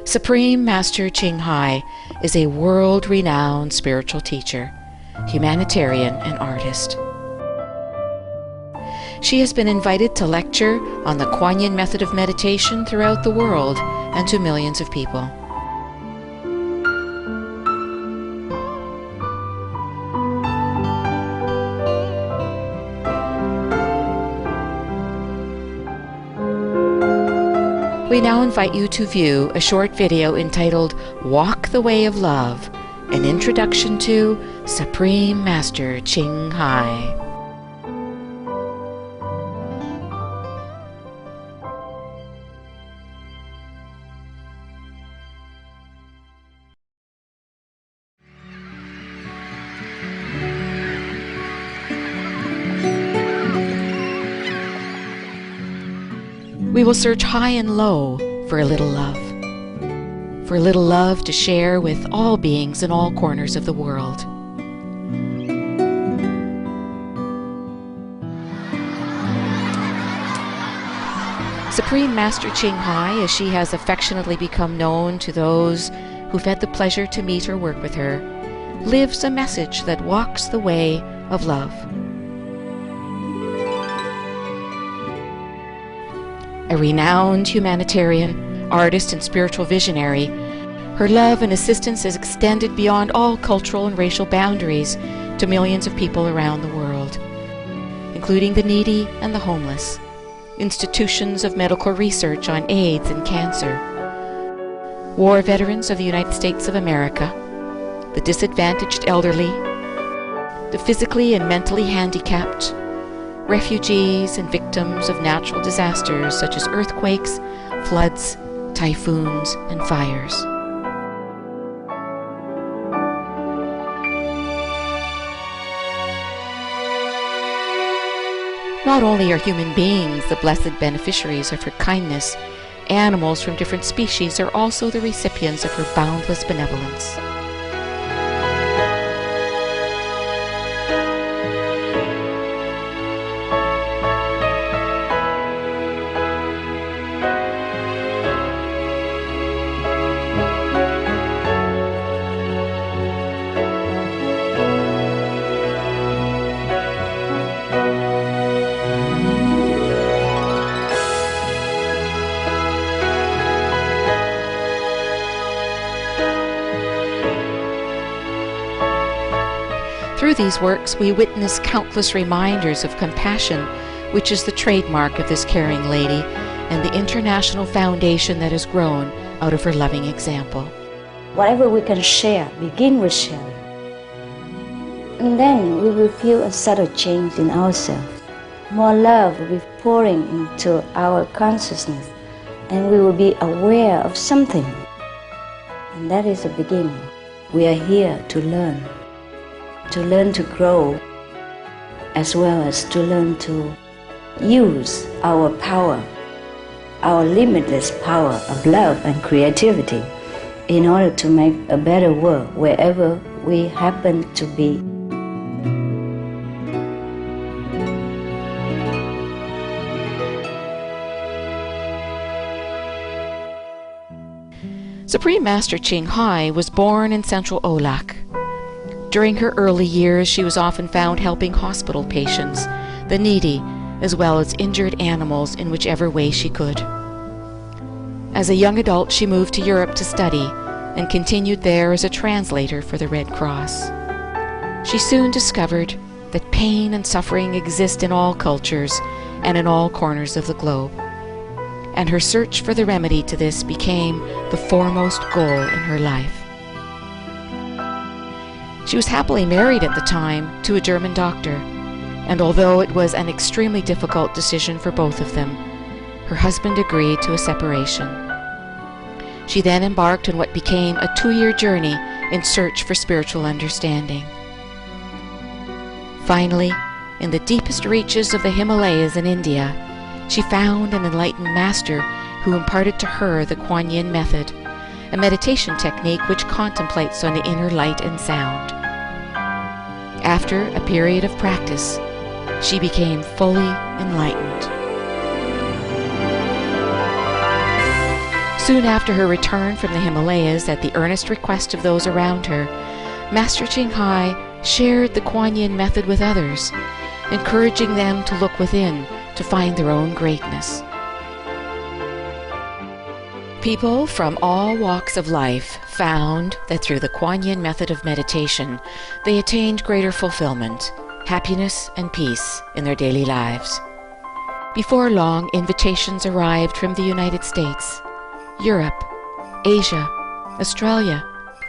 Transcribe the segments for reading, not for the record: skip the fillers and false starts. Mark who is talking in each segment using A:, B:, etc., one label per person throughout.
A: Supreme Master Ching Hai is a world-renowned spiritual teacher, humanitarian, and artist. She has been invited to lecture on the Kuan Yin method of meditation throughout the world and to millions of people. We now invite you to view a short video entitled Walk the Way of Love, an introduction to Supreme Master Ching Hai. We will search high and low for a little love to share with all beings in all corners of the world. Supreme Master Ching Hai, as she has affectionately become known to those who've had the pleasure to meet or work with her, lives a message that walks the way of love. A renowned humanitarian, artist, and spiritual visionary, her love and assistance is extended beyond all cultural and racial boundaries to millions of people around the world, including the needy and the homeless, institutions of medical research on AIDS and cancer, war veterans of the United States of America, the disadvantaged elderly, the physically and mentally handicapped, refugees and victims of natural disasters such as earthquakes, floods, typhoons, and fires. Not only are human beings the blessed beneficiaries of her kindness, animals from different species are also the recipients of her boundless benevolence. Through these works, we witness countless reminders of compassion, which is the trademark of this caring lady, and the international foundation that has grown out of her loving example.
B: Whatever we can share, begin with sharing. And then we will feel a subtle change in ourselves. More love will be pouring into our consciousness, and we will be aware of something. And that is the beginning. We are here to learn to grow, as well as to learn to use our power, our limitless power of love and creativity in order to make a better world wherever we happen to be.
A: Supreme Master Ching Hai was born in central Olak. During her early years, she was often found helping hospital patients, the needy, as well as injured animals in whichever way she could. As a young adult, she moved to Europe to study and continued there as a translator for the Red Cross. She soon discovered that pain and suffering exist in all cultures and in all corners of the globe, and her search for the remedy to this became the foremost goal in her life. She was happily married at the time to a German doctor, and although it was an extremely difficult decision for both of them, her husband agreed to a separation. She then embarked on what became a 2-year journey in search for spiritual understanding. Finally, in the deepest reaches of the Himalayas in India, she found an enlightened master who imparted to her the Kuan Yin method, a meditation technique which contemplates on the inner light and sound. After a period of practice, she became fully enlightened. Soon after her return from the Himalayas, at the earnest request of those around her, Master Ching Hai shared the Kuan Yin method with others, encouraging them to look within to find their own greatness. People from all walks of life found that through the Kuan Yin method of meditation, they attained greater fulfillment, happiness, and peace in their daily lives. Before long, invitations arrived from the United States, Europe, Asia, Australia,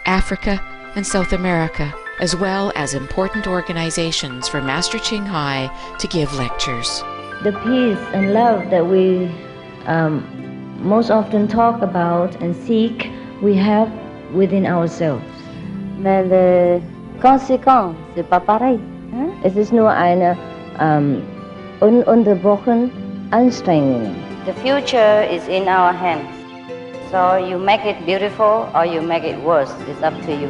A: Africa, and South America, as well as important organizations for Master Ching Hai to give lectures.
B: The peace and love that we most often talk about and seek, we have within ourselves. Mais les conséquences, c'est pas pareil. Es ist nur eine ununterbrochen Anstrengung. The future is in our hands. So you make it beautiful or you make it worse. It's up to you.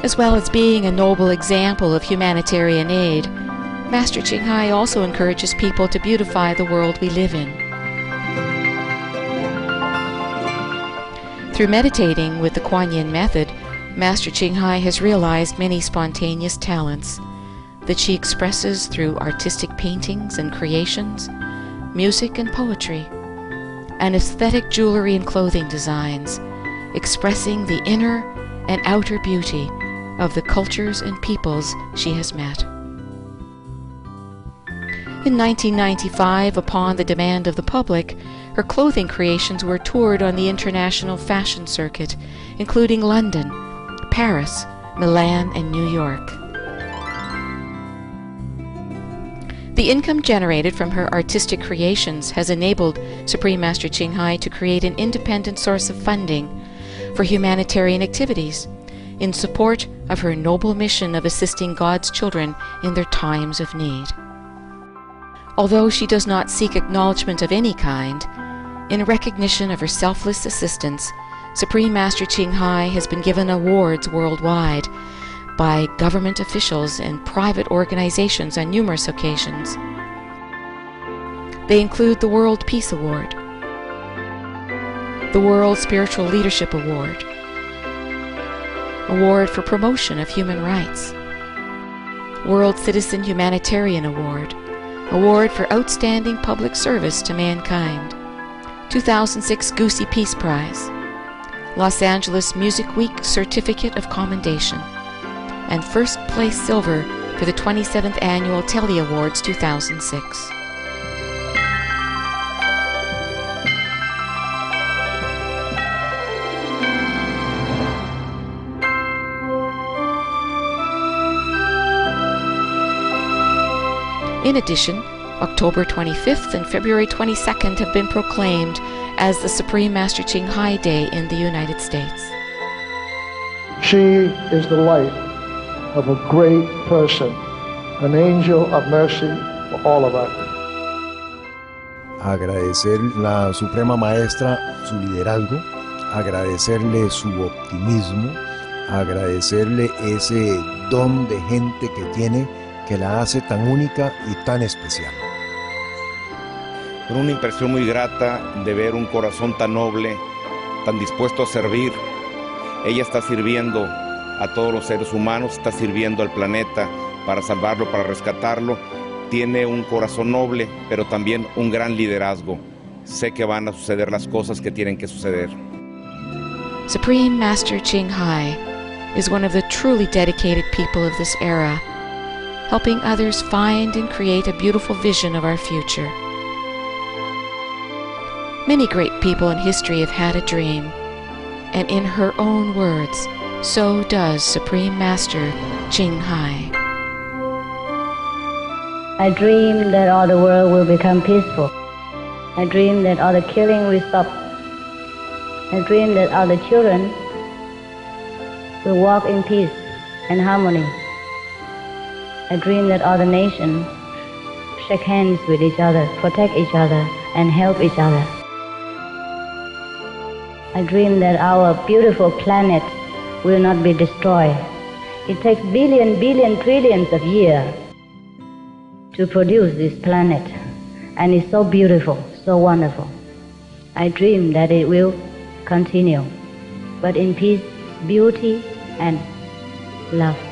A: As well as being a noble example of humanitarian aid, Master Ching Hai also encourages people to beautify the world we live in. Through meditating with the Kuan Yin method, Master Ching Hai has realized many spontaneous talents that she expresses through artistic paintings and creations, music and poetry, and aesthetic jewelry and clothing designs, expressing the inner and outer beauty of the cultures and peoples she has met. In 1995, upon the demand of the public, her clothing creations were toured on the international fashion circuit, including London, Paris, Milan, and New York. The income generated from her artistic creations has enabled Supreme Master Ching Hai to create an independent source of funding for humanitarian activities in support of her noble mission of assisting God's children in their times of need. Although she does not seek acknowledgement of any kind, in recognition of her selfless assistance, Supreme Master Ching Hai has been given awards worldwide by government officials and private organizations on numerous occasions. They include the World Peace Award, the World Spiritual Leadership Award, Award for Promotion of Human Rights, World Citizen Humanitarian Award, Award for Outstanding Public Service to Mankind, 2006 Goosey Peace Prize, Los Angeles Music Week Certificate of Commendation, and First Place Silver for the 27th Annual Telly Awards 2006. In addition, October 25th and February 22nd have been proclaimed as the Supreme Master Ching Hai Day in the United States.
C: She is the light of a great person, an angel of mercy for all of us.
D: Agradecer la Suprema Maestra su liderazgo, agradecerle su optimismo, agradecerle ese don de gente que tiene que la hace tan única y tan especial.
E: Con una impresión muy grata de ver un corazón tan noble, tan dispuesto a servir. Ella está sirviendo a todos los seres humanos, está sirviendo al planeta para salvarlo, para rescatarlo. Tiene un corazón noble, pero también un gran liderazgo. Sé que van a suceder las cosas que tienen que suceder.
A: Supreme Master Ching Hai is one of the truly dedicated people of this era, helping others find and create a beautiful vision of our future. Many great people in history have had a dream, and in her own words, so does Supreme Master Ching Hai.
B: I dream that all the world will become peaceful. I dream that all the killing will stop. I dream that all the children will walk in peace and harmony. I dream that all the nations shake hands with each other, protect each other, and help each other. I dream that our beautiful planet will not be destroyed. It takes billion, trillions of years to produce this planet, and it's so beautiful, so wonderful. I dream that it will continue, but in peace, beauty, and love.